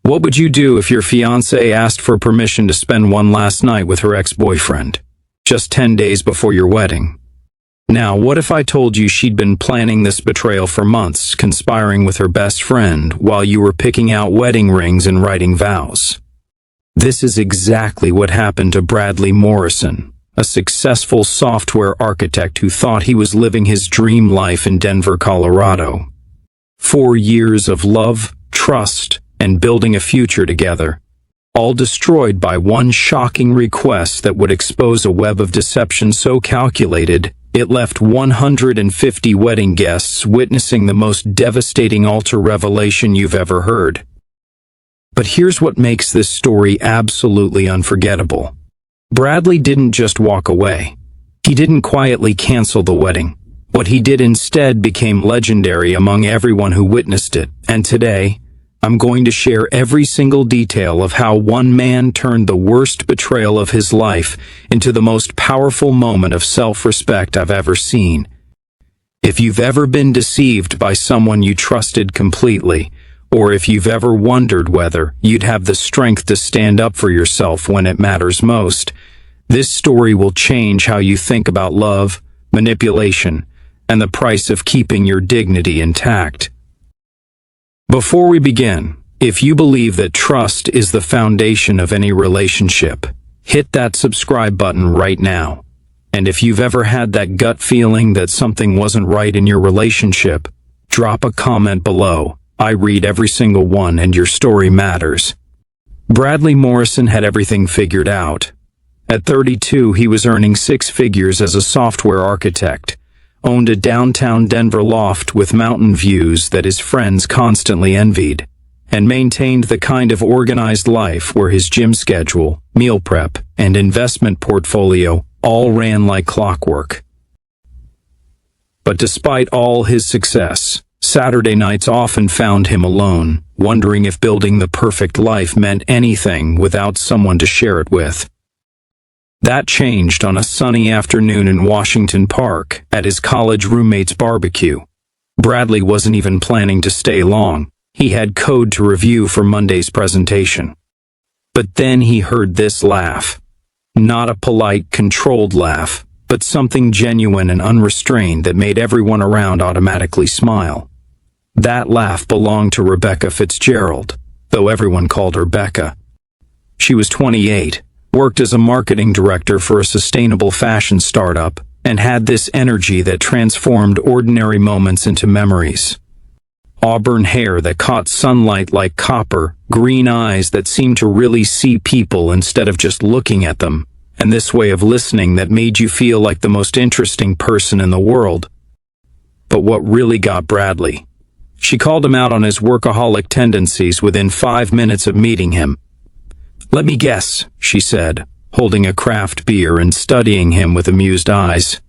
What would you do if your fiancée asked for permission to spend one last night with her ex-boyfriend, just 10 days before your wedding? Now, what if I told you she'd been planning this betrayal for months, conspiring with her best friend while you were picking out wedding rings and writing vows? This is exactly what happened to Bradley Morrison, a successful software architect who thought he was living his dream life in Denver, Colorado. 4 years of love, trust, and building a future together, all destroyed by one shocking request that would expose a web of deception so calculated it left 150 wedding guests witnessing the most devastating altar revelation you've ever heard. But here's what makes this story absolutely unforgettable. Bradley didn't just walk away. He didn't quietly cancel the wedding. What he did instead became legendary among everyone who witnessed it, and today, I'm going to share every single detail of how one man turned the worst betrayal of his life into the most powerful moment of self-respect I've ever seen. If you've ever been deceived by someone you trusted completely, or if you've ever wondered whether you'd have the strength to stand up for yourself when it matters most, this story will change how you think about love, manipulation, and the price of keeping your dignity intact. Before we begin, if you believe that trust is the foundation of any relationship, hit that subscribe button right now. And if you've ever had that gut feeling that something wasn't right in your relationship, drop a comment below. I read every single one and your story matters. Bradley Morrison had everything figured out. At 32, he was earning 6 figures as a software architect, owned a downtown Denver loft with mountain views that his friends constantly envied, and maintained the kind of organized life where his gym schedule, meal prep, and investment portfolio all ran like clockwork. But despite all his success, Saturday nights often found him alone, wondering if building the perfect life meant anything without someone to share it with. That changed on a sunny afternoon in Washington Park at his college roommate's barbecue. Bradley wasn't even planning to stay long. He had code to review for Monday's presentation. But then he heard this laugh. Not a polite, controlled laugh, but something genuine and unrestrained that made everyone around automatically smile. That laugh belonged to Rebecca Fitzgerald, though everyone called her Becca. She was 28. Worked as a marketing director for a sustainable fashion startup, and had this energy that transformed ordinary moments into memories. Auburn hair that caught sunlight like copper, green eyes that seemed to really see people instead of just looking at them, and this way of listening that made you feel like the most interesting person in the world. But what really got Bradley? She called him out on his workaholic tendencies within 5 minutes of meeting him. "Let me guess," she said, holding a craft beer and studying him with amused eyes.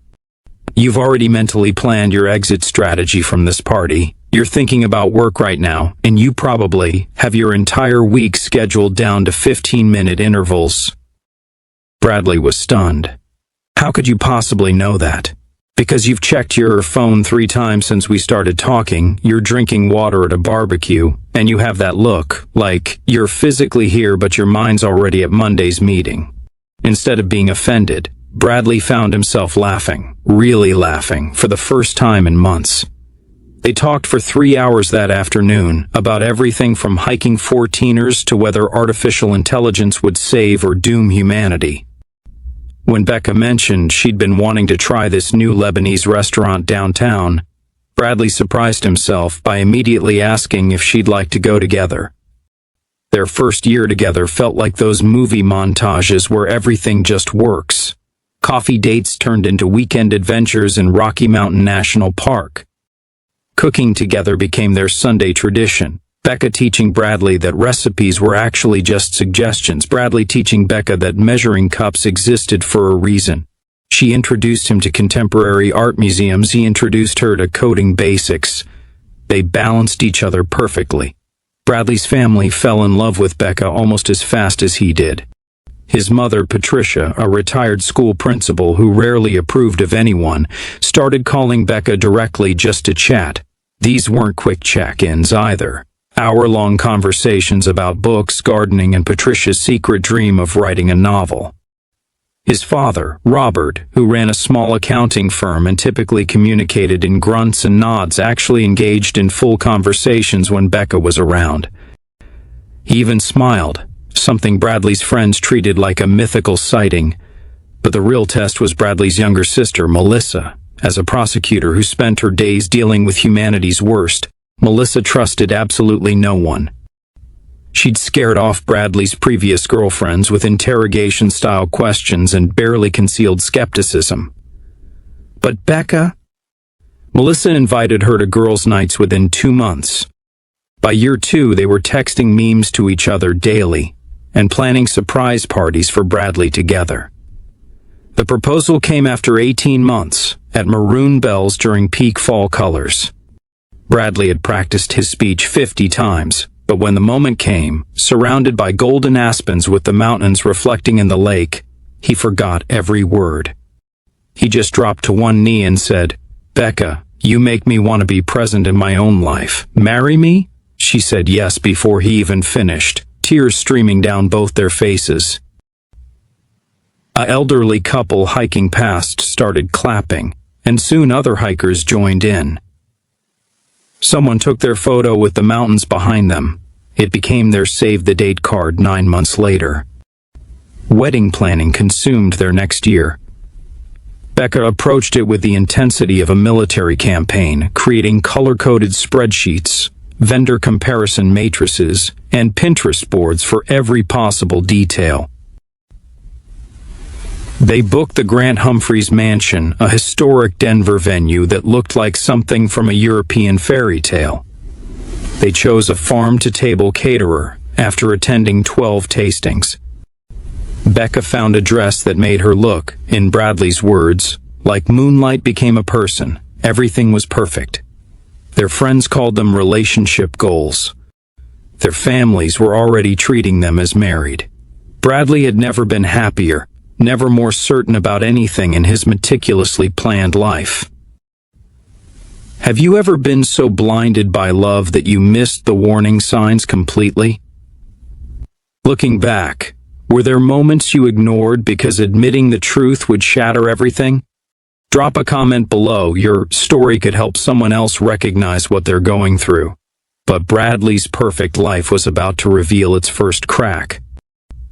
"You've already mentally planned your exit strategy from this party. You're thinking about work right now, and you probably have your entire week scheduled down to 15-minute intervals." Bradley was stunned. "How could you possibly know that?" "Because you've checked your phone 3 times since we started talking, you're drinking water at a barbecue, and you have that look, like you're physically here but your mind's already at Monday's meeting." Instead of being offended, Bradley found himself laughing, really laughing, for the first time in months. They talked for 3 hours that afternoon about everything from hiking 14ers to whether artificial intelligence would save or doom humanity. When Becca mentioned she'd been wanting to try this new Lebanese restaurant downtown, Bradley surprised himself by immediately asking if she'd like to go together. Their first year together felt like those movie montages where everything just works. Coffee dates turned into weekend adventures in Rocky Mountain National Park. Cooking together became their Sunday tradition. Becca teaching Bradley that recipes were actually just suggestions, Bradley teaching Becca that measuring cups existed for a reason. She introduced him to contemporary art museums, he introduced her to coding basics. They balanced each other perfectly. Bradley's family fell in love with Becca almost as fast as he did. His mother, Patricia, a retired school principal who rarely approved of anyone, started calling Becca directly just to chat. These weren't quick check-ins either. Hour-long conversations about books, gardening, and Patricia's secret dream of writing a novel. His father, Robert, who ran a small accounting firm and typically communicated in grunts and nods, actually engaged in full conversations when Becca was around. He even smiled, something Bradley's friends treated like a mythical sighting. But the real test was Bradley's younger sister, Melissa. As a prosecutor who spent her days dealing with humanity's worst, Melissa trusted absolutely no one. She'd scared off Bradley's previous girlfriends with interrogation-style questions and barely concealed skepticism. But Becca? Melissa invited her to girls' nights within 2 months. By year 2, they were texting memes to each other daily and planning surprise parties for Bradley together. The proposal came after 18 months, at Maroon Bells during peak fall colors. Bradley had practiced his speech 50 times, but when the moment came, surrounded by golden aspens with the mountains reflecting in the lake, he forgot every word. He just dropped to one knee and said, "Becca, you make me want to be present in my own life. Marry me?" She said yes before he even finished, tears streaming down both their faces. An elderly couple hiking past started clapping, and soon other hikers joined in. Someone took their photo with the mountains behind them. It became their save-the-date card 9 months later. Wedding planning consumed their next year. Becca approached it with the intensity of a military campaign, creating color-coded spreadsheets, vendor comparison matrices, and Pinterest boards for every possible detail. They booked the Grant Humphreys Mansion, a historic Denver venue that looked like something from a European fairy tale. They chose a farm-to-table caterer after attending 12 tastings. Becca found a dress that made her look, in Bradley's words, like moonlight became a person. Everything was perfect. Their friends called them relationship goals. Their families were already treating them as married. Bradley had never been happier, never more certain about anything in his meticulously planned life. Have you ever been so blinded by love that you missed the warning signs completely? Looking back, were there moments you ignored because admitting the truth would shatter everything? Drop a comment below. Your story could help someone else recognize what they're going through. But Bradley's perfect life was about to reveal its first crack.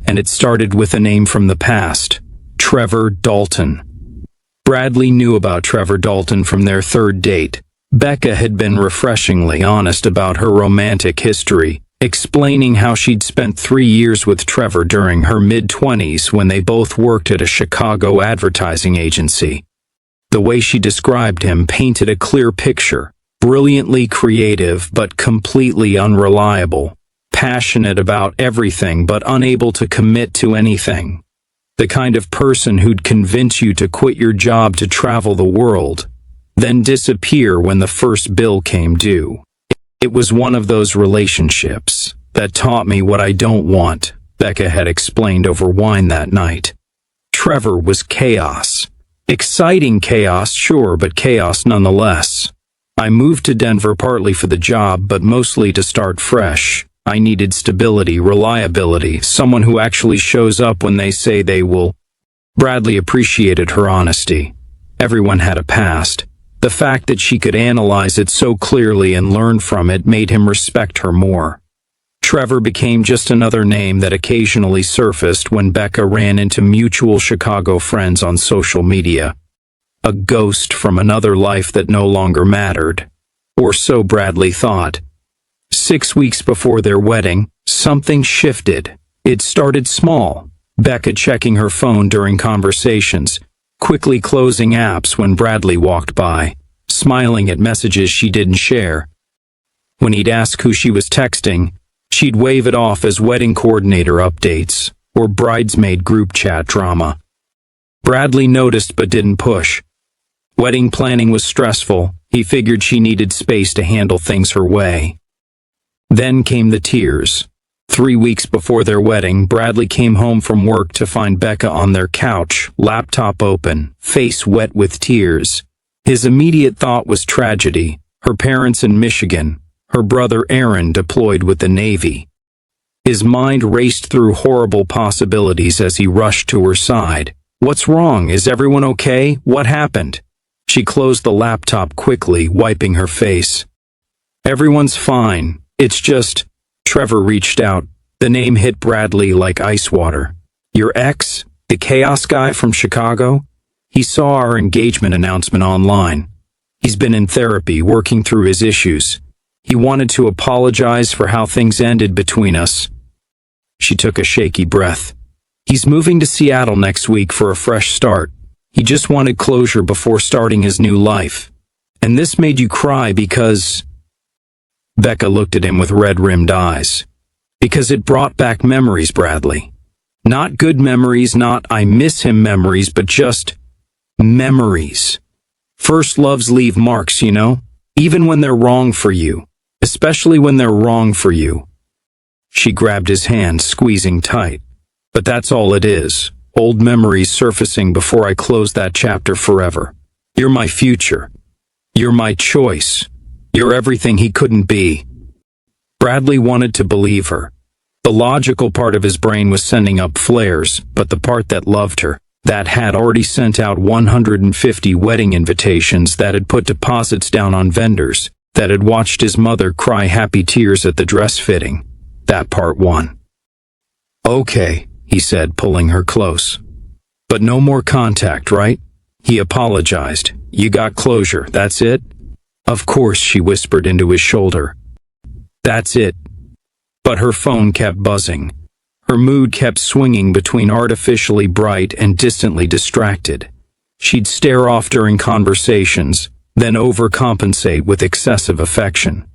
And it started with a name from the past, Trevor Dalton. Bradley knew about Trevor Dalton from their third date. Becca had been refreshingly honest about her romantic history, explaining how she'd spent 3 years with Trevor during her mid-20s when they both worked at a Chicago advertising agency. The way she described him painted a clear picture, brilliantly creative but completely unreliable. Passionate about everything but unable to commit to anything. The kind of person who'd convince you to quit your job to travel the world, then disappear when the first bill came due. It was one of those relationships that taught me what I don't want, Becca had explained over wine that night. Trevor was chaos. Exciting chaos, sure, but chaos nonetheless. I moved to Denver partly for the job, but mostly to start fresh. I needed stability, reliability, someone who actually shows up when they say they will. Bradley appreciated her honesty. Everyone had a past. The fact that she could analyze it so clearly and learn from it made him respect her more. Trevor became just another name that occasionally surfaced when Becca ran into mutual Chicago friends on social media. A ghost from another life that no longer mattered. Or so Bradley thought. 6 weeks before their wedding, something shifted. It started small. Becca checking her phone during conversations, quickly closing apps when Bradley walked by, smiling at messages she didn't share. When he'd ask who she was texting, she'd wave it off as wedding coordinator updates or bridesmaid group chat drama. Bradley noticed but didn't push. Wedding planning was stressful. He figured she needed space to handle things her way. Then came the tears. 3 weeks before their wedding, Bradley came home from work to find Becca on their couch, laptop open, face wet with tears. His immediate thought was tragedy. Her parents in Michigan, Her brother Aaron deployed with the Navy. His mind raced through horrible possibilities as he rushed to her side. "What's wrong? Is everyone okay? What happened?" She closed the laptop quickly, wiping her face. "Everyone's fine. It's just..." Trevor reached out. The name hit Bradley like ice water. "Your ex? The chaos guy from Chicago?" He saw our engagement announcement online. He's been in therapy, working through his issues. He wanted to apologize for how things ended between us. She took a shaky breath. "He's moving to Seattle next week for a fresh start. He just wanted closure before starting his new life. And this made you cry because..." Becca looked at him with red-rimmed eyes. "Because it brought back memories, Bradley. Not good memories, not I miss him memories, but just memories. First loves leave marks, you know, even when they're wrong for you. Especially when they're wrong for you." She grabbed his hand, squeezing tight. "But that's all it is. Old memories surfacing before I close that chapter forever. You're my future. You're my choice. You're everything he couldn't be." Bradley wanted to believe her. The logical part of his brain was sending up flares, but the part that loved her, that had already sent out 150 wedding invitations, that had put deposits down on vendors, that had watched his mother cry happy tears at the dress fitting, that part won. "Okay," he said, pulling her close. "But no more contact, right?" He apologized. "You got closure, that's it?" "Of course," she whispered into his shoulder. "That's it." But her phone kept buzzing. Her mood kept swinging between artificially bright and distantly distracted. She'd stare off during conversations, then overcompensate with excessive affection.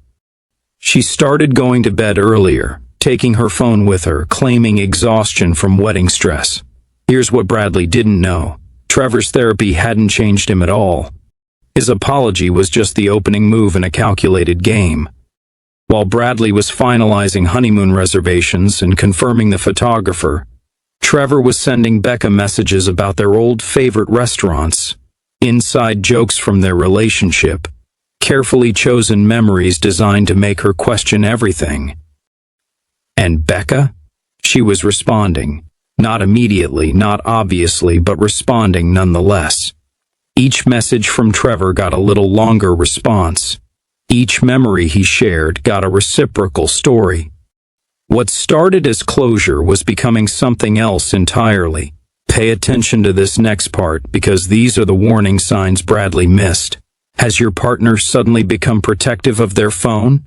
She started going to bed earlier, taking her phone with her, claiming exhaustion from wedding stress. Here's what Bradley didn't know. Trevor's therapy hadn't changed him at all. His apology was just the opening move in a calculated game. While Bradley was finalizing honeymoon reservations and confirming the photographer, Trevor was sending Becca messages about their old favorite restaurants, inside jokes from their relationship, carefully chosen memories designed to make her question everything. And Becca? She was responding. Not immediately, not obviously, but responding nonetheless. Each message from Trevor got a little longer response. Each memory he shared got a reciprocal story. What started as closure was becoming something else entirely. Pay attention to this next part, because these are the warning signs Bradley missed. Has your partner suddenly become protective of their phone?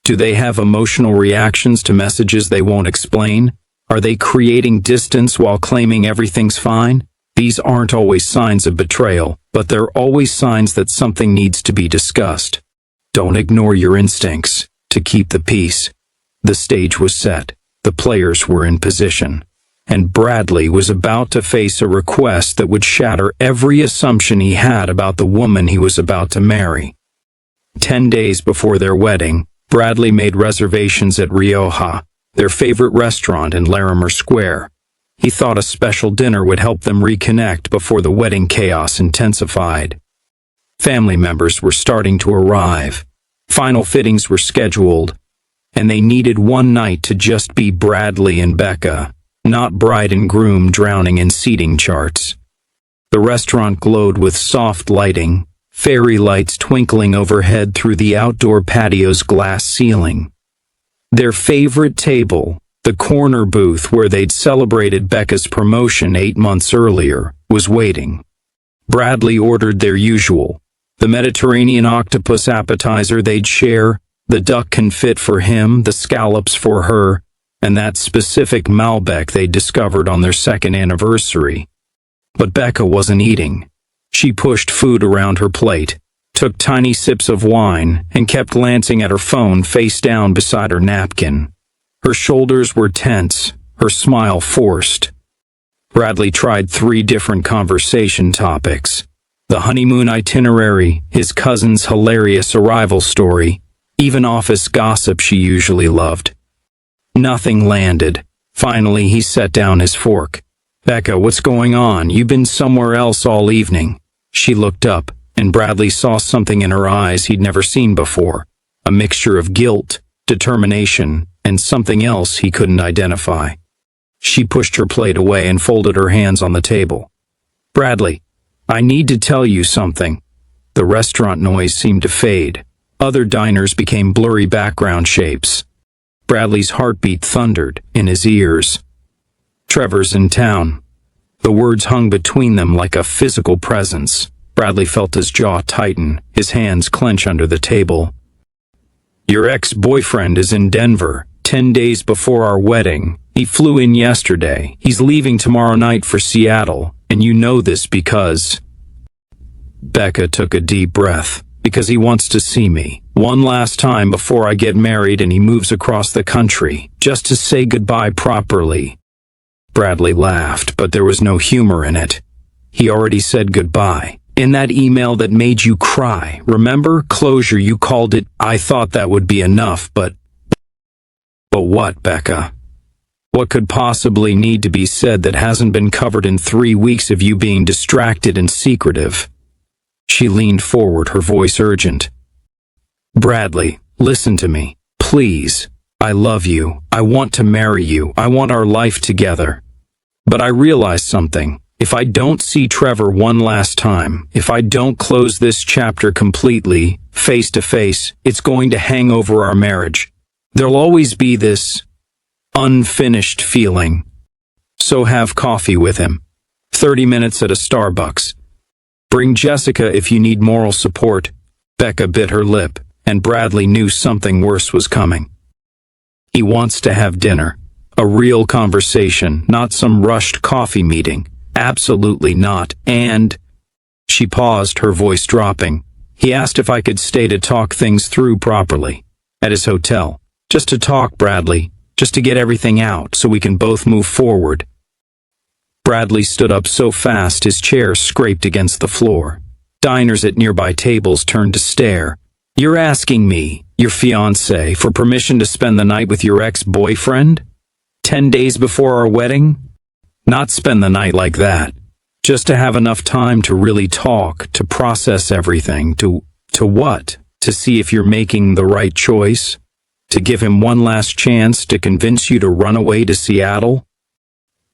Do they have emotional reactions to messages they won't explain? Are they creating distance while claiming everything's fine? These aren't always signs of betrayal, but they're always signs that something needs to be discussed. Don't ignore your instincts to keep the peace. The stage was set. The players were in position. And Bradley was about to face a request that would shatter every assumption he had about the woman he was about to marry. 10 days before their wedding, Bradley made reservations at Rioja, their favorite restaurant in Larimer Square. He thought a special dinner would help them reconnect before the wedding chaos intensified. Family members were starting to arrive. Final fittings were scheduled, and they needed one night to just be Bradley and Becca, not bride and groom drowning in seating charts. The restaurant glowed with soft lighting, fairy lights twinkling overhead through the outdoor patio's glass ceiling. Their favorite table, the corner booth where they'd celebrated Becca's promotion 8 months earlier, was waiting. Bradley ordered their usual, the Mediterranean octopus appetizer they'd share, the duck confit for him, the scallops for her, and that specific Malbec they'd discovered on their second anniversary. But Becca wasn't eating. She pushed food around her plate, took tiny sips of wine, and kept glancing at her phone face down beside her napkin. Her shoulders were tense, her smile forced. Bradley tried 3 different conversation topics. The honeymoon itinerary, his cousin's hilarious arrival story, even office gossip she usually loved. Nothing landed. Finally, he set down his fork. "Becca, what's going on? You've been somewhere else all evening." She looked up, and Bradley saw something in her eyes he'd never seen before. a mixture of guilt, determination, and something else he couldn't identify. She pushed her plate away and folded her hands on the table. "Bradley, I need to tell you something." The restaurant noise seemed to fade. Other diners became blurry background shapes. Bradley's heartbeat thundered in his ears. "Trevor's in town." The words hung between them like a physical presence. Bradley felt his jaw tighten, his hands clench under the table. "Your ex-boyfriend is in Denver, 10 days before our wedding. He flew in yesterday. He's leaving tomorrow night for Seattle, and you know this because..." Becca took a deep breath. "Because he wants to see me one last time before I get married and he moves across the country, just to say goodbye properly." Bradley laughed, but there was no humor in it. "He already said goodbye. In that email that made you cry, remember? Closure, you called it. I thought that would be enough, but..." "But what, Becca? What could possibly need to be said that hasn't been covered in 3 weeks of you being distracted and secretive?" She leaned forward, her voice urgent. "Bradley, listen to me, please. I love you. I want to marry you. I want our life together. But I realize something. If I don't see Trevor one last time, if I don't close this chapter completely, face to face, it's going to hang over our marriage. There'll always be this unfinished feeling. So have coffee with him. 30 minutes at a Starbucks. Bring Jessica if you need moral support." Becca bit her lip, and Bradley knew something worse was coming. "He wants to have dinner. A real conversation, not some rushed coffee meeting. Absolutely not. And..." She paused, her voice dropping. "He asked if I could stay to talk things through properly. At his hotel. Just to talk, Bradley. Just to get everything out so we can both move forward." Bradley stood up so fast his chair scraped against the floor. Diners at nearby tables turned to stare. "You're asking me, your fiancé, for permission to spend the night with your ex-boyfriend? 10 days before our wedding? Not spend the night like that. Just to have enough time to really talk, to process everything, to what? To see if you're making the right choice? To give him one last chance to convince you to run away to Seattle?"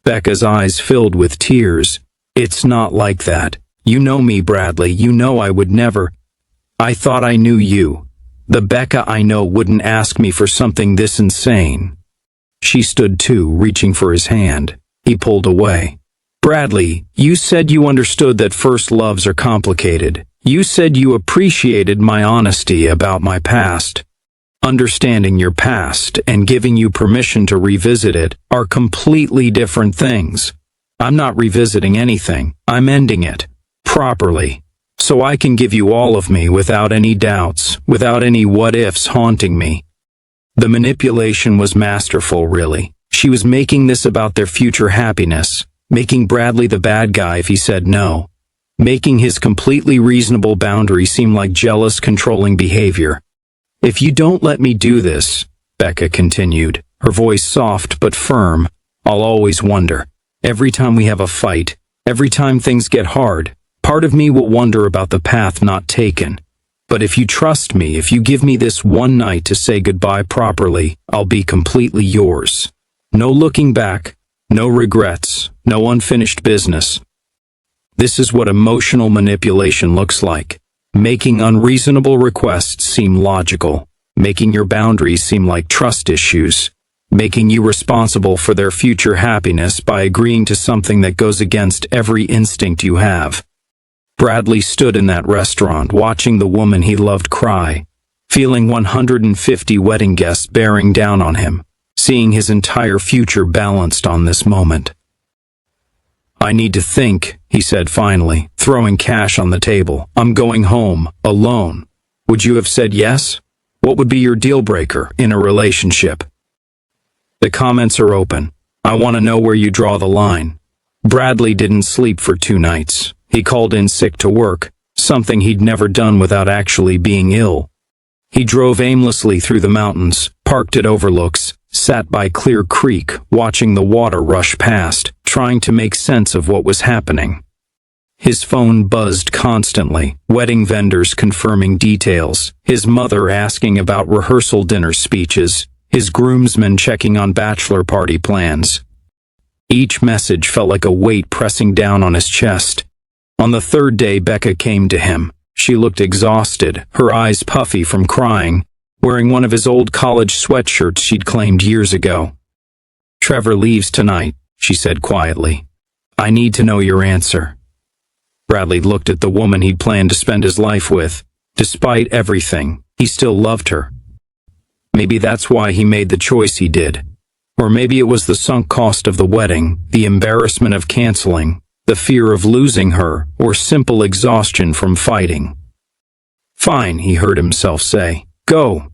Becca's eyes filled with tears. "It's not like that. You know me, Bradley. You know I would never. I thought I knew you. The Becca I know wouldn't ask me for something this insane." She stood too, reaching for his hand. He pulled away. "Bradley, you said you understood that first loves are complicated. You said you appreciated my honesty about my past. Understanding your past and giving you permission to revisit it are completely different things. I'm not revisiting anything. I'm ending it. Properly. So I can give you all of me without any doubts, without any what-ifs haunting me." The manipulation was masterful, really. She was making this about their future happiness, making Bradley the bad guy if he said no, making his completely reasonable boundary seem like jealous, controlling behavior. "If you don't let me do this," Becca continued, her voice soft but firm, "I'll always wonder. Every time we have a fight, every time things get hard, part of me will wonder about the path not taken. But if you trust me, if you give me this one night to say goodbye properly, I'll be completely yours. No looking back, no regrets, no unfinished business." This is what emotional manipulation looks like. Making unreasonable requests seem logical, making your boundaries seem like trust issues, making you responsible for their future happiness by agreeing to something that goes against every instinct you have. Bradley stood in that restaurant watching the woman he loved cry, feeling 150 wedding guests bearing down on him, seeing his entire future balanced on this moment. "I need to think," he said finally, throwing cash on the table. "I'm going home, alone. Would you have said yes? What would be your deal breaker in a relationship?" "The comments are open. I want to know where you draw the line." Bradley didn't sleep for 2 nights. He called in sick to work, something he'd never done without actually being ill. He drove aimlessly through the mountains, parked at overlooks, sat by Clear Creek, watching the water rush past, trying to make sense of what was happening. His phone buzzed constantly, wedding vendors confirming details, his mother asking about rehearsal dinner speeches, his groomsmen checking on bachelor party plans. Each message felt like a weight pressing down on his chest. On the third day, Becca came to him. She looked exhausted, her eyes puffy from crying, wearing one of his old college sweatshirts she'd claimed years ago. "Trevor leaves tonight," she said quietly. "I need to know your answer." Bradley looked at the woman he'd planned to spend his life with. Despite everything, he still loved her. Maybe that's why he made the choice he did. Or maybe it was the sunk cost of the wedding, the embarrassment of canceling, the fear of losing her, or simple exhaustion from fighting. "Fine," he heard himself say. "Go.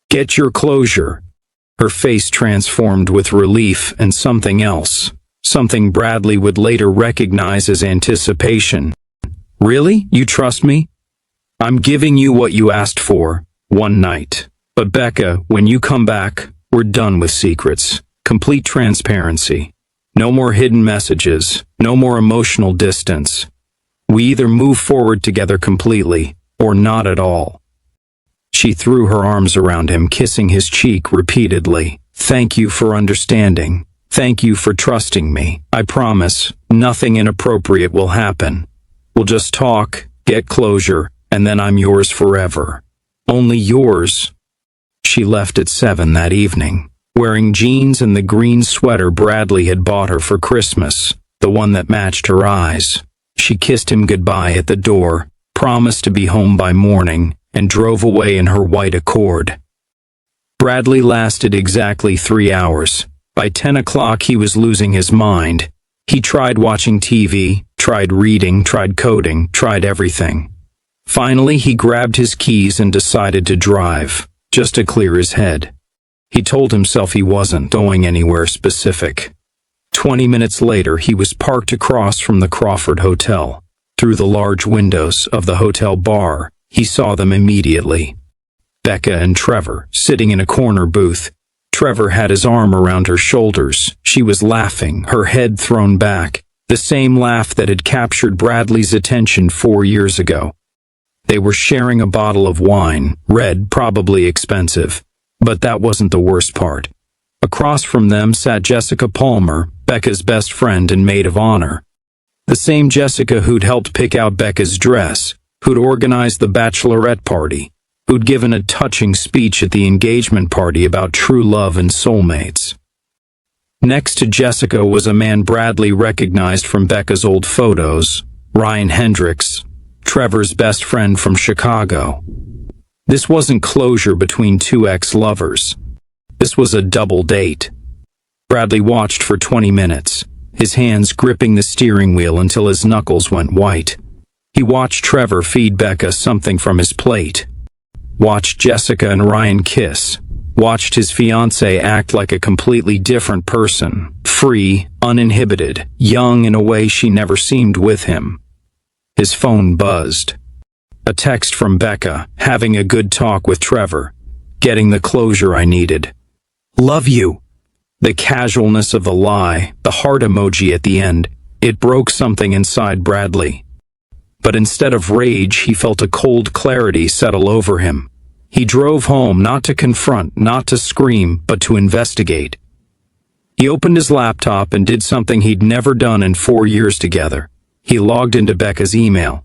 Get your closure." Her face transformed with relief and something else, something Bradley would later recognize as anticipation. "Really? You trust me? I'm giving you what you asked for, one night. But Becca, when you come back, we're done with secrets. Complete transparency. No more hidden messages, no more emotional distance. We either move forward together completely, or not at all." She threw her arms around him, kissing his cheek repeatedly. "Thank you for understanding. Thank you for trusting me. I promise, nothing inappropriate will happen. We'll just talk, get closure, and then I'm yours forever. Only yours." She left at 7 that evening, wearing jeans and the green sweater Bradley had bought her for Christmas, the one that matched her eyes. She kissed him goodbye at the door, promised to be home by morning, and drove away in her white Accord. Bradley lasted exactly 3 hours. By 10 o'clock he was losing his mind. He tried watching TV, tried reading, tried coding, tried everything. Finally, he grabbed his keys and decided to drive, just to clear his head. He told himself he wasn't going anywhere specific. 20 minutes later, he was parked across from the Crawford Hotel. Through the large windows of the hotel bar, he saw them immediately. Becca and Trevor, sitting in a corner booth. Trevor had his arm around her shoulders. She was laughing, her head thrown back, the same laugh that had captured Bradley's attention 4 years ago. They were sharing a bottle of wine, red, probably expensive. But that wasn't the worst part. Across from them sat Jessica Palmer, Becca's best friend and maid of honor. The same Jessica who'd helped pick out Becca's dress, who'd organized the bachelorette party, who'd given a touching speech at the engagement party about true love and soulmates. Next to Jessica was a man Bradley recognized from Becca's old photos, Ryan Hendricks, Trevor's best friend from Chicago. This wasn't closure between two ex-lovers. This was a double date. Bradley watched for 20 minutes, his hands gripping the steering wheel until his knuckles went white. He watched Trevor feed Becca something from his plate, watched Jessica and Ryan kiss, watched his fiancée act like a completely different person, free, uninhibited, young in a way she never seemed with him. His phone buzzed. A text from Becca, having a good talk with Trevor, getting the closure I needed. Love you. The casualness of the lie, the heart emoji at the end, it broke something inside Bradley. But instead of rage, he felt a cold clarity settle over him. He drove home not to confront, not to scream, but to investigate. He opened his laptop and did something he'd never done in 4 years together. He logged into Becca's email.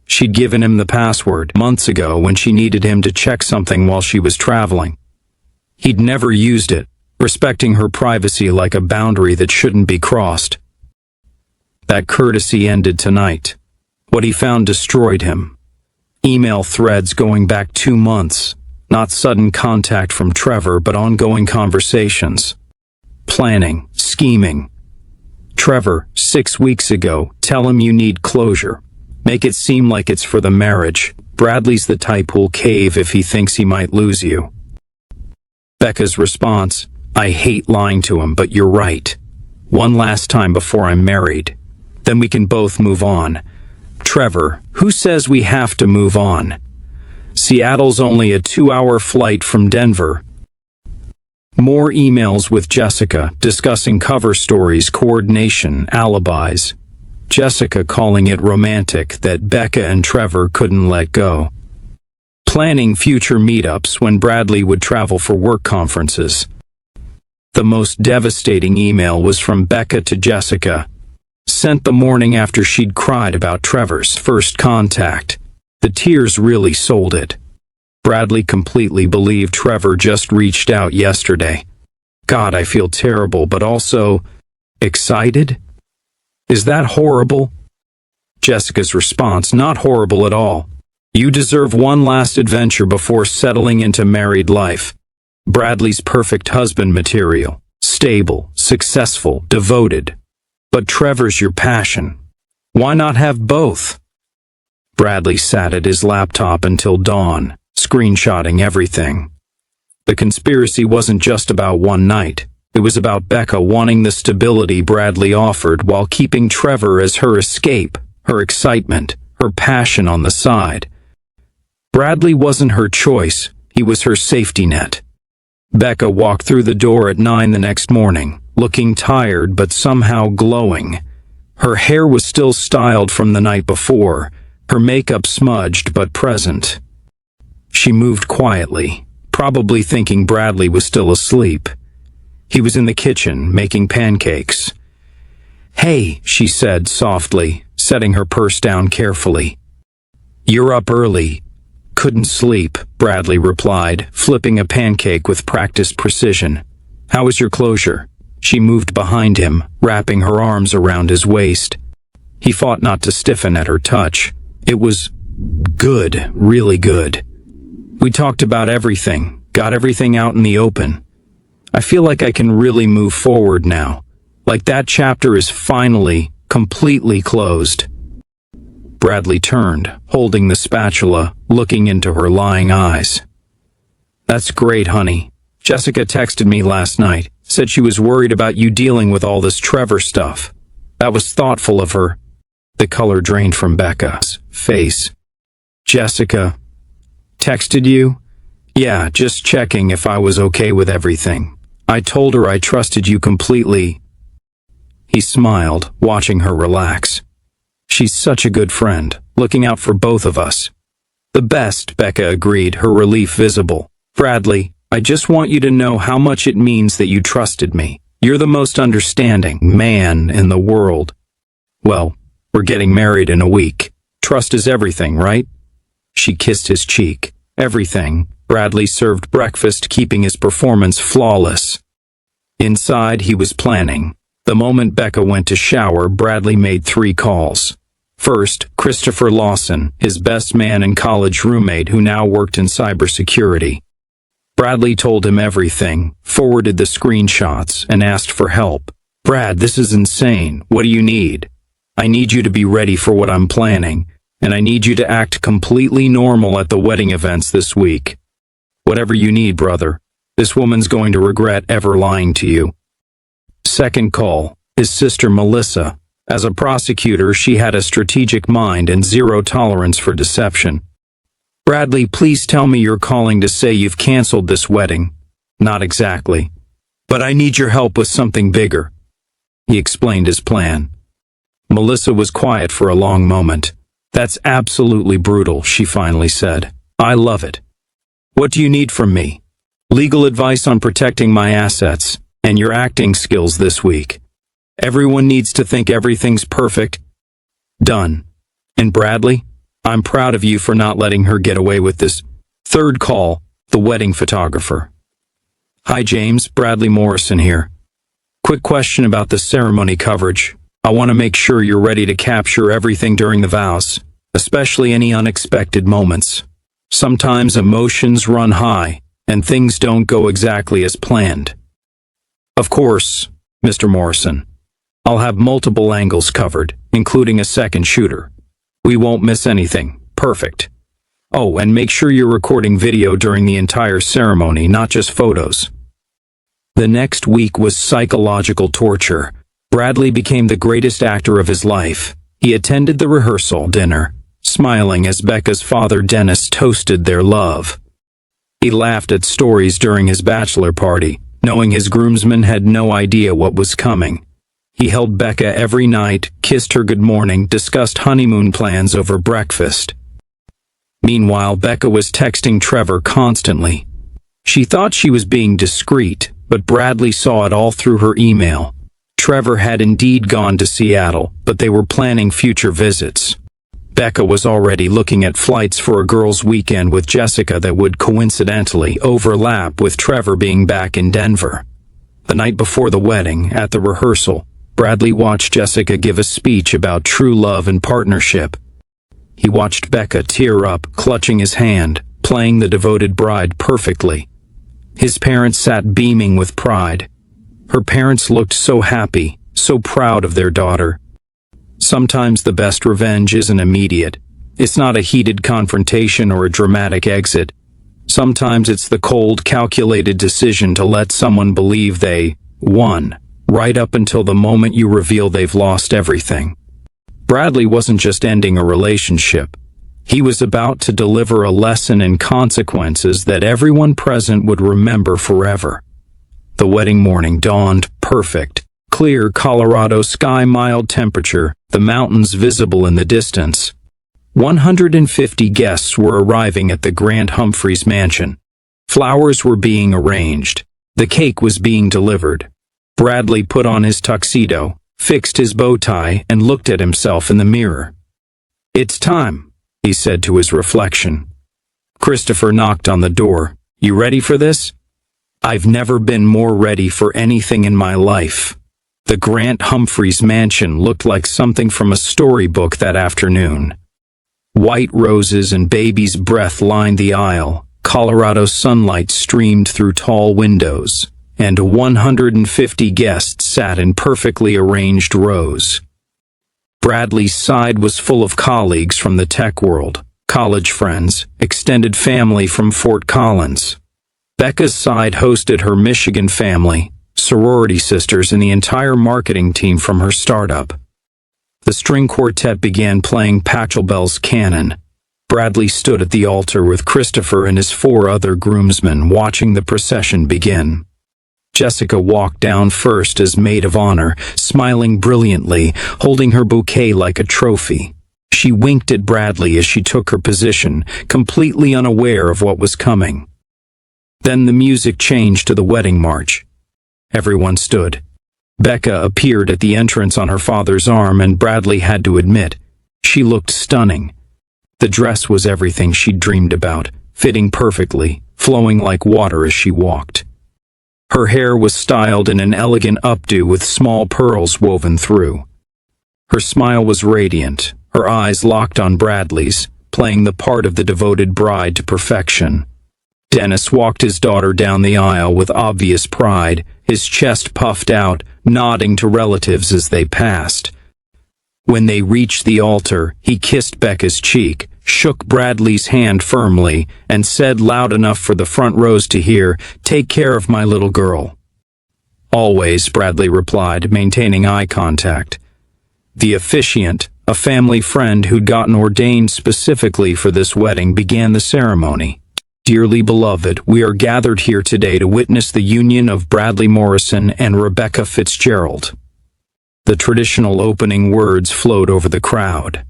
She'd given him the password months ago when she needed him to check something while she was traveling. He'd never used it, respecting her privacy like a boundary that shouldn't be crossed. That courtesy ended tonight. What he found destroyed him. Email threads going back 2 months, not sudden contact from Trevor, but ongoing conversations. Planning, scheming. Trevor, 6 weeks ago, tell him you need closure. Make it seem like it's for the marriage. Bradley's the type who'll cave if he thinks he might lose you. Becca's response, I hate lying to him, but you're right. One last time before I'm married. Then we can both move on. Trevor, who says we have to move on? Seattle's only a 2-hour flight from Denver. More emails with Jessica, discussing cover stories, coordination, alibis. Jessica calling it romantic that Becca and Trevor couldn't let go. Planning future meetups when Bradley would travel for work conferences. The most devastating email was from Becca to Jessica, sent the morning after she'd cried about Trevor's first contact. The tears really sold it. Bradley completely believed Trevor just reached out yesterday. God, I feel terrible, but also excited? Is that horrible? Jessica's response, not horrible at all. You deserve one last adventure before settling into married life. Bradley's perfect husband material. Stable, successful, devoted. But Trevor's your passion. Why not have both? Bradley sat at his laptop until dawn, screenshotting everything. The conspiracy wasn't just about one night. It was about Becca wanting the stability Bradley offered while keeping Trevor as her escape, her excitement, her passion on the side. Bradley wasn't her choice, he was her safety net. Becca walked through the door at 9 the next morning, looking tired but somehow glowing. Her hair was still styled from the night before, her makeup smudged but present. She moved quietly, probably thinking Bradley was still asleep. He was in the kitchen, making pancakes. Hey, she said softly, setting her purse down carefully. You're up early. Couldn't sleep, Bradley replied, flipping a pancake with practiced precision. How was your closure? She moved behind him, wrapping her arms around his waist. He fought not to stiffen at her touch. It was good, really good. We talked about everything, got everything out in the open. I feel like I can really move forward now. Like that chapter is finally, completely closed. Bradley turned, holding the spatula, looking into her lying eyes. That's great, honey. Jessica texted me last night, said she was worried about you dealing with all this Trevor stuff. That was thoughtful of her. The color drained from Becca's face. Jessica texted you? Yeah, just checking if I was okay with everything. I told her I trusted you completely. He smiled, watching her relax. She's such a good friend, looking out for both of us. The best, Becca agreed, her relief visible. Bradley, I just want you to know how much it means that you trusted me. You're the most understanding man in the world. Well, we're getting married in a week. Trust is everything, right? She kissed his cheek. Everything. Bradley served breakfast, keeping his performance flawless. Inside, he was planning. The moment Becca went to shower, Bradley made 3 calls. First, Christopher Lawson, his best man and college roommate who now worked in cybersecurity. Bradley told him everything, forwarded the screenshots, and asked for help. Brad, this is insane. What do you need? I need you to be ready for what I'm planning, and I need you to act completely normal at the wedding events this week. Whatever you need, brother. This woman's going to regret ever lying to you. Second call, his sister Melissa. As a prosecutor, she had a strategic mind and zero tolerance for deception. Bradley, please tell me you're calling to say you've canceled this wedding. Not exactly. But I need your help with something bigger. He explained his plan. Melissa was quiet for a long moment. That's absolutely brutal, she finally said. I love it. What do you need from me? Legal advice on protecting my assets, and your acting skills this week. Everyone needs to think everything's perfect. Done. And Bradley, I'm proud of you for not letting her get away with this. Third call, the wedding photographer. Hi James, Bradley Morrison here. Quick question about the ceremony coverage. I want to make sure you're ready to capture everything during the vows, especially any unexpected moments. Sometimes emotions run high, and things don't go exactly as planned. Of course, Mr. Morrison. I'll have multiple angles covered, including a second shooter. We won't miss anything. Perfect. Oh, and make sure you're recording video during the entire ceremony, not just photos. The next week was psychological torture. Bradley became the greatest actor of his life. He attended the rehearsal dinner, smiling as Becca's father Dennis toasted their love. He laughed at stories during his bachelor party, knowing his groomsmen had no idea what was coming. He held Becca every night, kissed her good morning, discussed honeymoon plans over breakfast. Meanwhile, Becca was texting Trevor constantly. She thought she was being discreet, but Bradley saw it all through her email. Trevor had indeed gone to Seattle, but they were planning future visits. Becca was already looking at flights for a girls' weekend with Jessica that would coincidentally overlap with Trevor being back in Denver. The night before the wedding, at the rehearsal, Bradley watched Jessica give a speech about true love and partnership. He watched Becca tear up, clutching his hand, playing the devoted bride perfectly. His parents sat beaming with pride. Her parents looked so happy, so proud of their daughter. Sometimes the best revenge isn't immediate. It's not a heated confrontation or a dramatic exit. Sometimes it's the cold, calculated decision to let someone believe they won, right up until the moment you reveal they've lost everything. Bradley wasn't just ending a relationship. He was about to deliver a lesson in consequences that everyone present would remember forever. The wedding morning dawned perfect. Clear Colorado sky, mild temperature, the mountains visible in the distance. 150 guests were arriving at the Grant Humphreys mansion. Flowers were being arranged. The cake was being delivered. Bradley put on his tuxedo, fixed his bow tie, and looked at himself in the mirror. "It's time," he said to his reflection. Christopher knocked on the door. "You ready for this?" "I've never been more ready for anything in my life." The Grant Humphreys mansion looked like something from a storybook that afternoon. White roses and baby's breath lined the aisle. Colorado sunlight streamed through tall windows, and 150 guests sat in perfectly arranged rows. Bradley's side was full of colleagues from the tech world, college friends, extended family from Fort Collins. Becca's side hosted her Michigan family, sorority sisters, and the entire marketing team from her startup. The string quartet began playing Pachelbel's Canon. Bradley stood at the altar with Christopher and his 4 other groomsmen, watching the procession begin. Jessica walked down first as maid of honor, smiling brilliantly, holding her bouquet like a trophy. She winked at Bradley as she took her position, completely unaware of what was coming. Then the music changed to the wedding march. Everyone stood. Becca appeared at the entrance on her father's arm, and Bradley had to admit, she looked stunning. The dress was everything she'd dreamed about, fitting perfectly, flowing like water as she walked. Her hair was styled in an elegant updo with small pearls woven through. Her smile was radiant, her eyes locked on Bradley's, playing the part of the devoted bride to perfection. Dennis walked his daughter down the aisle with obvious pride, his chest puffed out, nodding to relatives as they passed. When they reached the altar, he kissed Becca's cheek, shook Bradley's hand firmly, and said loud enough for the front rows to hear, "Take care of my little girl." "Always," Bradley replied, maintaining eye contact. The officiant, a family friend who'd gotten ordained specifically for this wedding, began the ceremony. "Dearly beloved, we are gathered here today to witness the union of Bradley Morrison and Rebecca Fitzgerald." The traditional opening words flowed over the crowd.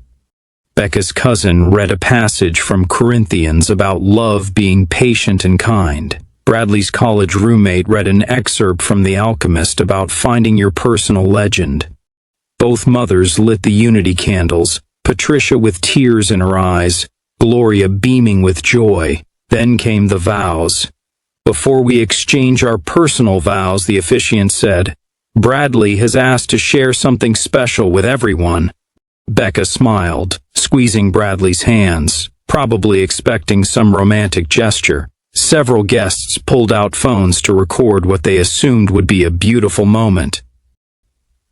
Becca's cousin read a passage from Corinthians about love being patient and kind. Bradley's college roommate read an excerpt from The Alchemist about finding your personal legend. Both mothers lit the unity candles, Patricia with tears in her eyes, Gloria beaming with joy. Then came the vows. "Before we exchange our personal vows," the officiant said, "Bradley has asked to share something special with everyone." Becca smiled, squeezing Bradley's hands, probably expecting some romantic gesture. Several guests pulled out phones to record what they assumed would be a beautiful moment.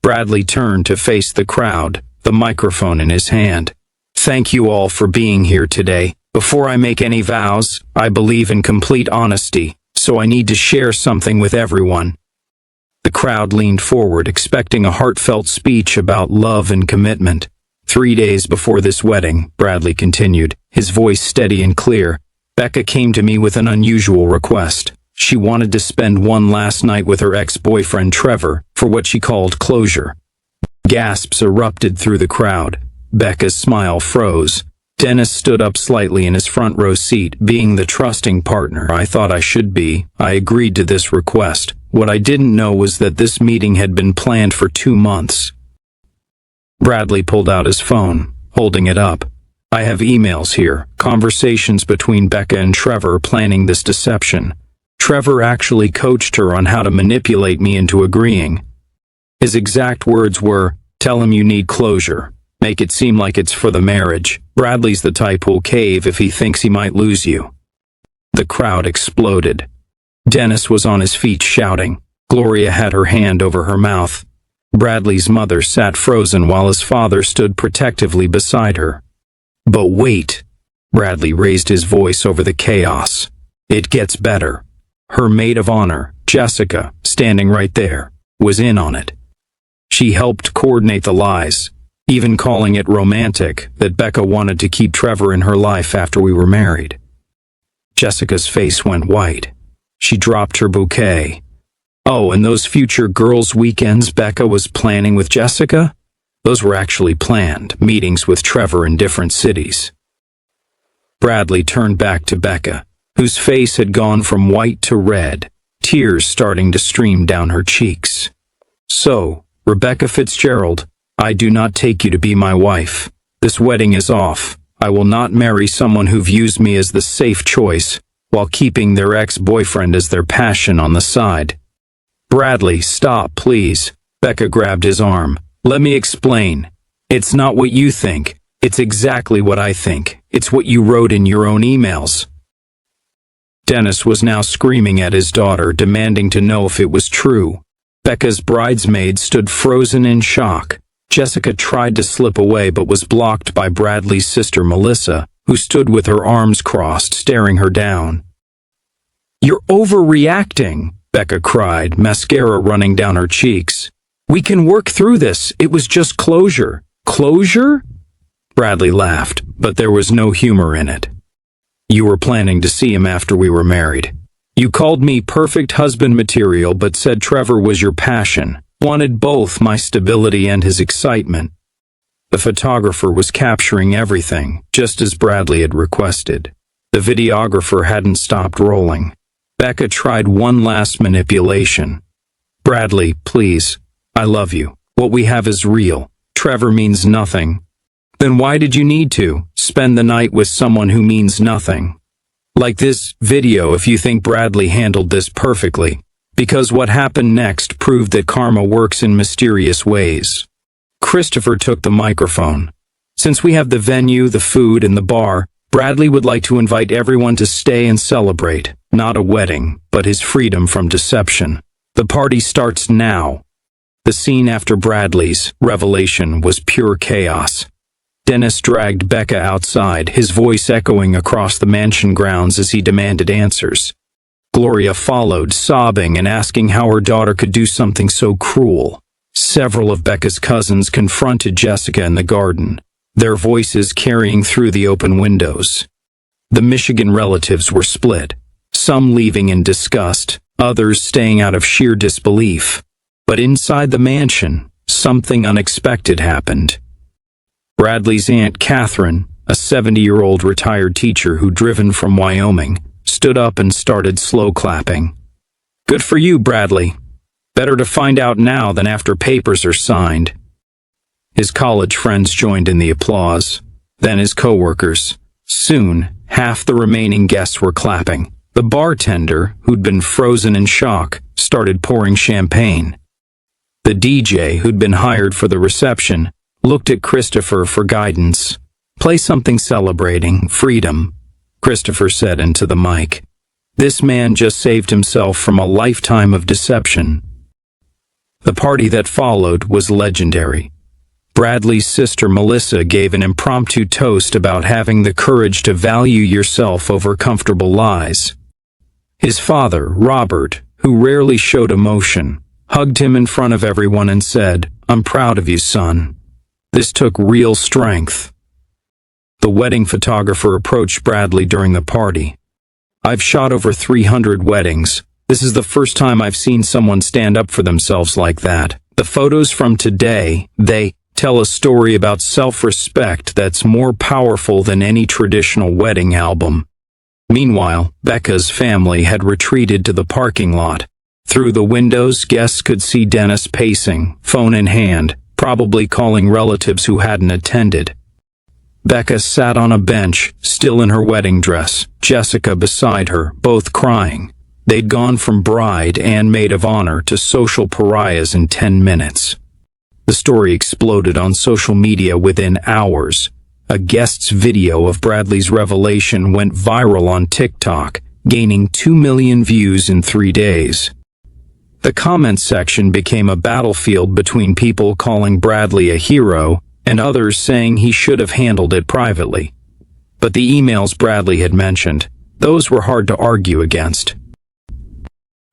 Bradley turned to face the crowd, the microphone in his hand. "Thank you all for being here today. Before I make any vows, I believe in complete honesty, so I need to share something with everyone." The crowd leaned forward, expecting a heartfelt speech about love and commitment. 3 days before this wedding," Bradley continued, his voice steady and clear, "Becca came to me with an unusual request. She wanted to spend one last night with her ex-boyfriend Trevor, for what she called closure. Gasps erupted through the crowd. Becca's smile froze. Dennis stood up slightly in his front row seat. Being the trusting partner I thought I should be, I agreed to this request. What I didn't know was that this meeting had been planned for 2 months. Bradley pulled out his phone, holding it up. I have emails here, conversations between Becca and Trevor planning this deception. Trevor actually coached her on how to manipulate me into agreeing. His exact words were, "Tell him you need closure. Make it seem like it's for the marriage. Bradley's the type who'll cave if he thinks he might lose you." The crowd exploded. Dennis was on his feet shouting. Gloria had her hand over her mouth. Bradley's mother sat frozen while his father stood protectively beside her. But wait, Bradley raised his voice over the chaos. It gets better. Her maid of honor, Jessica, standing right there, was in on it. She helped coordinate the lies, even calling it romantic that Becca wanted to keep Trevor in her life after we were married. Jessica's face went white. She dropped her bouquet. Oh, and those future girls' weekends Becca was planning with Jessica? Those were actually planned, meetings with Trevor in different cities. Bradley turned back to Becca, whose face had gone from white to red, tears starting to stream down her cheeks. "So, Rebecca Fitzgerald, I do not take you to be my wife. This wedding is off. I will not marry someone who views me as the safe choice, while keeping their ex-boyfriend as their passion on the side." "Bradley, stop, please." Becca grabbed his arm. "Let me explain. It's not what you think. It's exactly what I think. It's what you wrote in your own emails." Dennis was now screaming at his daughter, demanding to know if it was true. Becca's bridesmaid stood frozen in shock. Jessica tried to slip away but was blocked by Bradley's sister Melissa, who stood with her arms crossed, staring her down. "You're overreacting," Becca cried, mascara running down her cheeks. "We can work through this. It was just closure." "Closure?" Bradley laughed, but there was no humor in it. "You were planning to see him after we were married. You called me perfect husband material but said Trevor was your passion, wanted both my stability and his excitement." The photographer was capturing everything, just as Bradley had requested. The videographer hadn't stopped rolling. Becca tried one last manipulation. "Bradley, please. I love you. What we have is real. Trevor means nothing." "Then why did you need to spend the night with someone who means nothing? Like this video if you think Bradley handled this perfectly. Because what happened next proved that karma works in mysterious ways." Christopher took the microphone. "Since we have the venue, the food, and the bar, Bradley would like to invite everyone to stay and celebrate. Not a wedding, but his freedom from deception. The party starts now." The scene after Bradley's revelation was pure chaos. Dennis dragged Becca outside, his voice echoing across the mansion grounds as he demanded answers. Gloria followed, sobbing and asking how her daughter could do something so cruel. Several of Becca's cousins confronted Jessica in the garden, their voices carrying through the open windows. The Michigan relatives were split, some leaving in disgust, others staying out of sheer disbelief. But inside the mansion, something unexpected happened. Bradley's Aunt Catherine, a 70-year-old retired teacher who'd driven from Wyoming, stood up and started slow clapping. "Good for you, Bradley. Better to find out now than after papers are signed." His college friends joined in the applause, then his coworkers. Soon, half the remaining guests were clapping. The bartender, who'd been frozen in shock, started pouring champagne. The DJ, who'd been hired for the reception, looked at Christopher for guidance. "Play something celebrating freedom," Christopher said into the mic. This man just saved himself from a lifetime of deception. The party that followed was legendary. Bradley's sister Melissa gave an impromptu toast about having the courage to value yourself over comfortable lies. His father, Robert, who rarely showed emotion, hugged him in front of everyone and said, "I'm proud of you, son." This took real strength. The wedding photographer approached Bradley during the party. "I've shot over 300 weddings. This is the first time I've seen someone stand up for themselves like that." The photos from today, they tell a story about self-respect that's more powerful than any traditional wedding album. Meanwhile, Becca's family had retreated to the parking lot. Through the windows, guests could see Dennis pacing, phone in hand, probably calling relatives who hadn't attended. Becca sat on a bench, still in her wedding dress, Jessica beside her, both crying. They'd gone from bride and maid of honor to social pariahs in 10 minutes. The story exploded on social media within hours. A guest's video of Bradley's revelation went viral on TikTok, gaining 2 million views in 3 days. The comments section became a battlefield between people calling Bradley a hero and others saying he should have handled it privately. But the emails Bradley had mentioned, those were hard to argue against.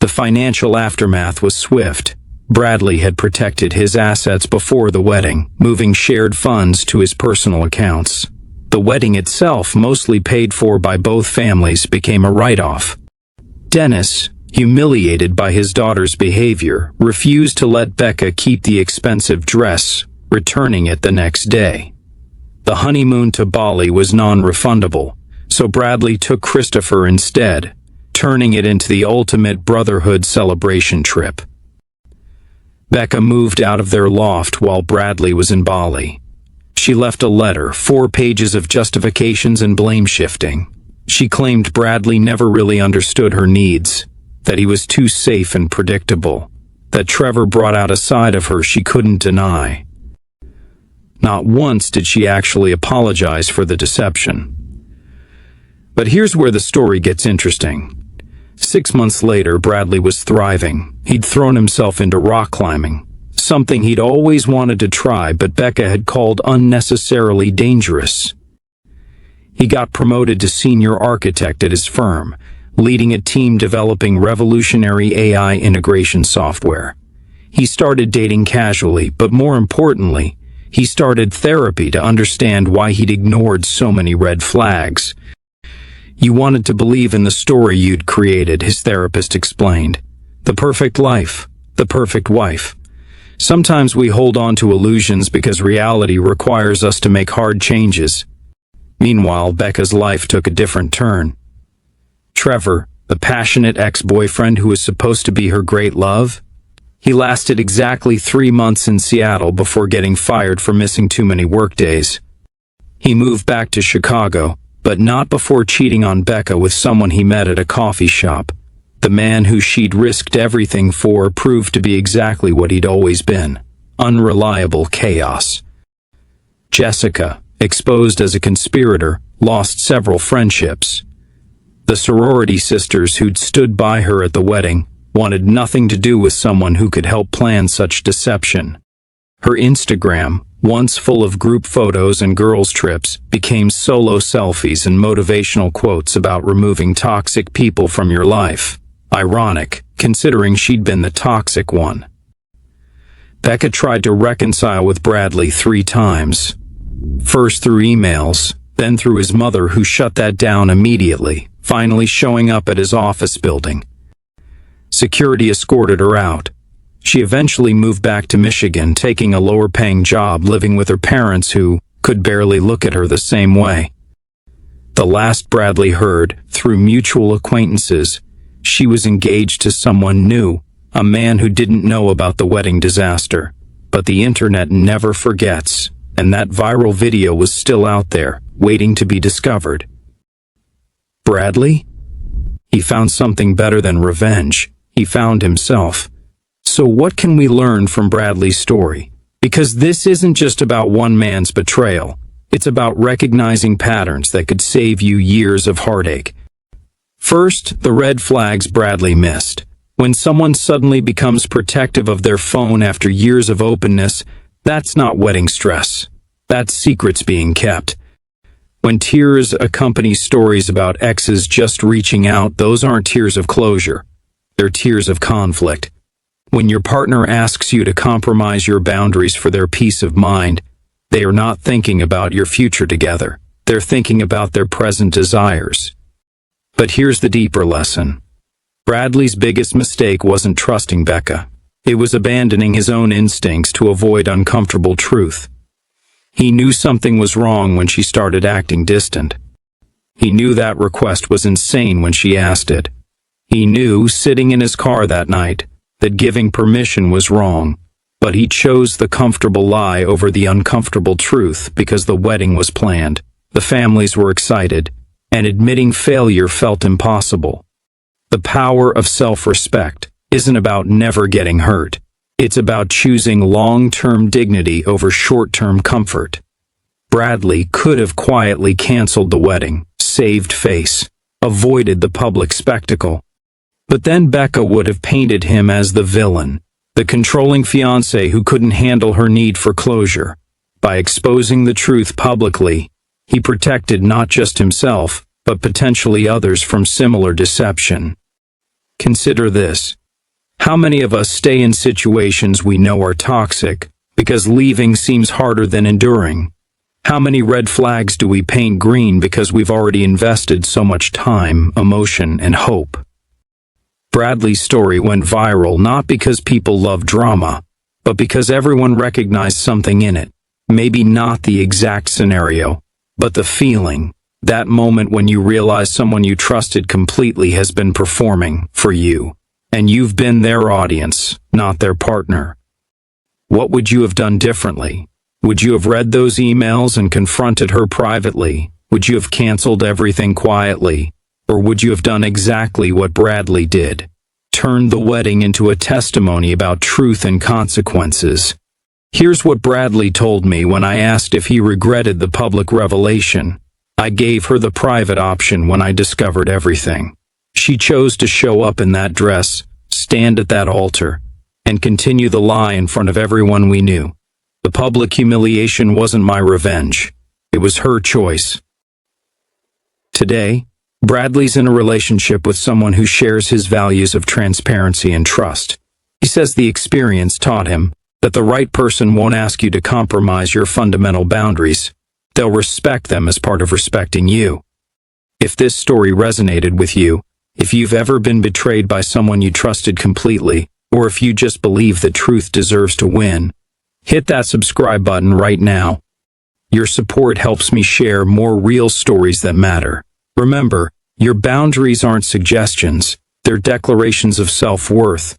The financial aftermath was swift. Bradley had protected his assets before the wedding, moving shared funds to his personal accounts. The wedding itself, mostly paid for by both families, became a write-off. Dennis, humiliated by his daughter's behavior, refused to let Becca keep the expensive dress, returning it the next day. The honeymoon to Bali was non-refundable, so Bradley took Christopher instead, turning it into the ultimate brotherhood celebration trip. Becca moved out of their loft while Bradley was in Bali. She left a letter, 4 pages of justifications and blame-shifting. She claimed Bradley never really understood her needs, that he was too safe and predictable, that Trevor brought out a side of her she couldn't deny. Not once did she actually apologize for the deception. But here's where the story gets interesting. 6 months later, Bradley was thriving. He'd thrown himself into rock climbing, something he'd always wanted to try, but Becca had called unnecessarily dangerous. He got promoted to senior architect at his firm, leading a team developing revolutionary AI integration software. He started dating casually, but more importantly, he started therapy to understand why he'd ignored so many red flags. "You wanted to believe in the story you'd created," his therapist explained. "The perfect life, the perfect wife. Sometimes we hold on to illusions because reality requires us to make hard changes." Meanwhile, Becca's life took a different turn. Trevor, the passionate ex-boyfriend who was supposed to be her great love, he lasted exactly 3 months in Seattle before getting fired for missing too many workdays. He moved back to Chicago, but not before cheating on Becca with someone he met at a coffee shop. The man who she'd risked everything for proved to be exactly what he'd always been: unreliable chaos. Jessica, exposed as a conspirator, lost several friendships. The sorority sisters who'd stood by her at the wedding wanted nothing to do with someone who could help plan such deception. Her Instagram, once full of group photos and girls' trips, became solo selfies and motivational quotes about removing toxic people from your life. Ironic, considering she'd been the toxic one. Becca tried to reconcile with Bradley 3 times. First through emails, then through his mother, who shut that down immediately, finally showing up at his office building. Security escorted her out. She eventually moved back to Michigan, taking a lower-paying job, living with her parents who could barely look at her the same way. The last Bradley heard, through mutual acquaintances, she was engaged to someone new, a man who didn't know about the wedding disaster. But the internet never forgets, and that viral video was still out there, waiting to be discovered. Bradley? He found something better than revenge. He found himself. So what can we learn from Bradley's story? Because this isn't just about one man's betrayal. It's about recognizing patterns that could save you years of heartache. First, the red flags Bradley missed. When someone suddenly becomes protective of their phone after years of openness, that's not wedding stress. That's secrets being kept. When tears accompany stories about exes just reaching out, those aren't tears of closure. They're tears of conflict. When your partner asks you to compromise your boundaries for their peace of mind, they are not thinking about your future together. They're thinking about their present desires. But here's the deeper lesson. Bradley's biggest mistake wasn't trusting Becca. It was abandoning his own instincts to avoid uncomfortable truth. He knew something was wrong when she started acting distant. He knew that request was insane when she asked it. He knew, sitting in his car that night, that giving permission was wrong, but he chose the comfortable lie over the uncomfortable truth because the wedding was planned, the families were excited, and admitting failure felt impossible. The power of self-respect isn't about never getting hurt. It's about choosing long-term dignity over short-term comfort. Bradley could have quietly canceled the wedding, saved face, avoided the public spectacle. But then Becca would have painted him as the villain, the controlling fiancé who couldn't handle her need for closure. By exposing the truth publicly, he protected not just himself, but potentially others from similar deception. Consider this. How many of us stay in situations we know are toxic because leaving seems harder than enduring? How many red flags do we paint green because we've already invested so much time, emotion, and hope? Bradley's story went viral not because people love drama, but because everyone recognized something in it. Maybe not the exact scenario, but the feeling. That moment when you realize someone you trusted completely has been performing for you, and you've been their audience, not their partner. What would you have done differently? Would you have read those emails and confronted her privately? Would you have canceled everything quietly? Or would you have done exactly what Bradley did? Turned the wedding into a testimony about truth and consequences. Here's what Bradley told me when I asked if he regretted the public revelation. I gave her the private option when I discovered everything. She chose to show up in that dress, stand at that altar, and continue the lie in front of everyone we knew. The public humiliation wasn't my revenge. It was her choice. Today, Bradley's in a relationship with someone who shares his values of transparency and trust. He says the experience taught him that the right person won't ask you to compromise your fundamental boundaries. They'll respect them as part of respecting you. If this story resonated with you, if you've ever been betrayed by someone you trusted completely, or if you just believe that truth deserves to win, hit that subscribe button right now. Your support helps me share more real stories that matter. Remember, your boundaries aren't suggestions, they're declarations of self-worth.